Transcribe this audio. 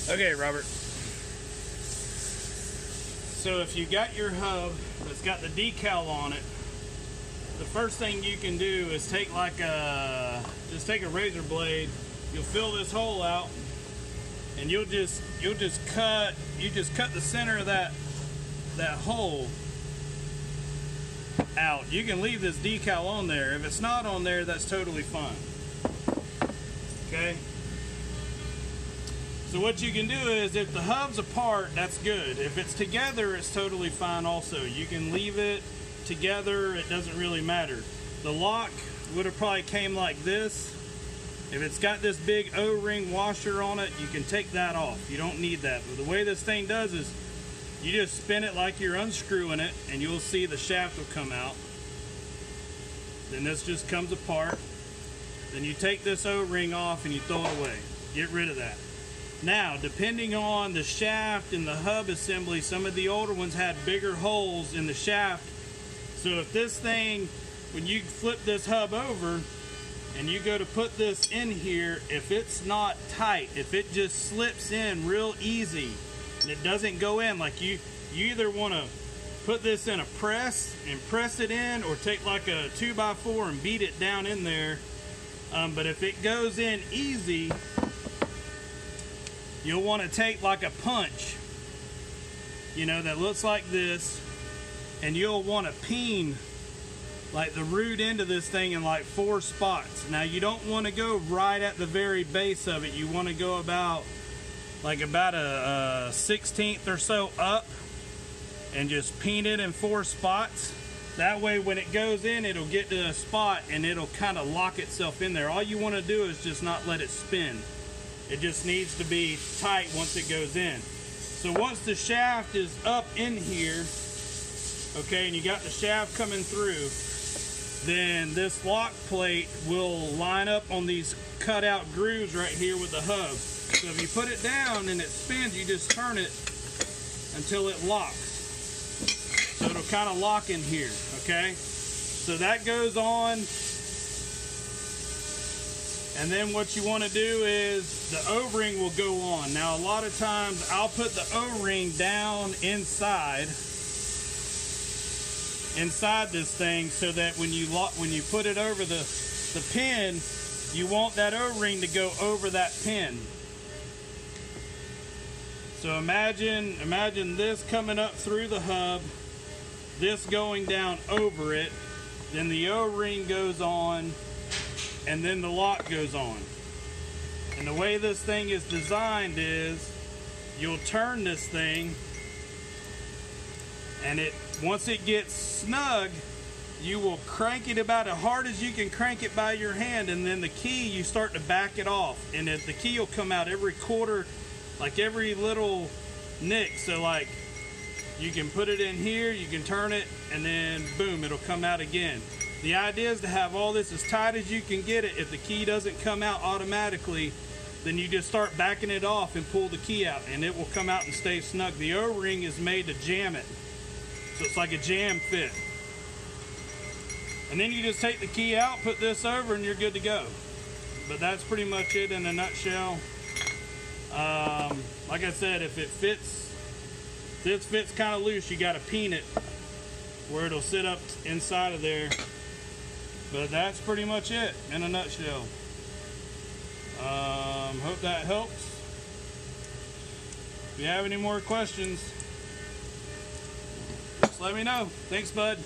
Okay, Robert. So if you got your hub that's got the decal on it, the first thing you can do is take just take a razor blade. You'll fill this hole out, and you just cut the center of that hole out. You can leave this decal on there. If it's not on there, that's totally fine. Okay. So what you can do is, if the hub's apart, that's good. If it's together, it's totally fine also. You can leave it together, it doesn't really matter. The lock would have probably came like this. If it's got this big O-ring washer on it, you can take that off. You don't need that. But the way this thing does is, you just spin it like you're unscrewing it, and you'll see the shaft will come out. Then this just comes apart. Then you take this O-ring off and you throw it away. Get rid of that. Now, depending on the shaft and the hub assembly, some of the older ones had bigger holes in the shaft. So if this thing, when you flip this hub over and you go to put this in here, if it's not tight, if it just slips in real easy and it doesn't go in, like you either want to put this in a press and press it in, or take like a 2x4 and beat it down in there. But if it goes in easy, you'll want to take like a punch, you know, that looks like this, and you'll want to peen like the root end of this thing in like 4 spots. Now you don't want to go right at the very base of it. You want to go about a 1/16 or so up, and just peen it in 4 spots. That way when it goes in, it'll get to a spot and it'll kind of lock itself in there. All you want to do is just not let it spin. It just needs to be tight once it goes in. So once the shaft is up in here, okay, and you got the shaft coming through, then this lock plate will line up on these cut out grooves right here with the hub. So if you put it down and it spins, you just turn it until it locks. So it'll kind of lock in here, okay? So that goes on. And then what you want to do is the O-ring will go on. Now a lot of times I'll put the O-ring down inside this thing, so that when you put it over the pin, you want that O-ring to go over that pin. So imagine this coming up through the hub, this going down over it, then the O-ring goes on, and then the lock goes on. And the way this thing is designed is, you'll turn this thing, and once it gets snug, you will crank it about as hard as you can crank it by your hand, and then the key, you start to back it off, and the key will come out every quarter, like every little nick. So like, you can put it in here, you can turn it, and then boom, it'll come out again. The idea is to have all this as tight as you can get it. If the key doesn't come out automatically, then you just start backing it off and pull the key out, and it will come out and stay snug. The O-ring is made to jam it, so it's like a jam fit. And then you just take the key out, put this over, and you're good to go. But that's pretty much it in a nutshell. Like I said, if this fits kind of loose, you got to peen it where it'll sit up inside of there. But that's pretty much it in a nutshell. Hope that helps. If you have any more questions, just let me know. Thanks, bud.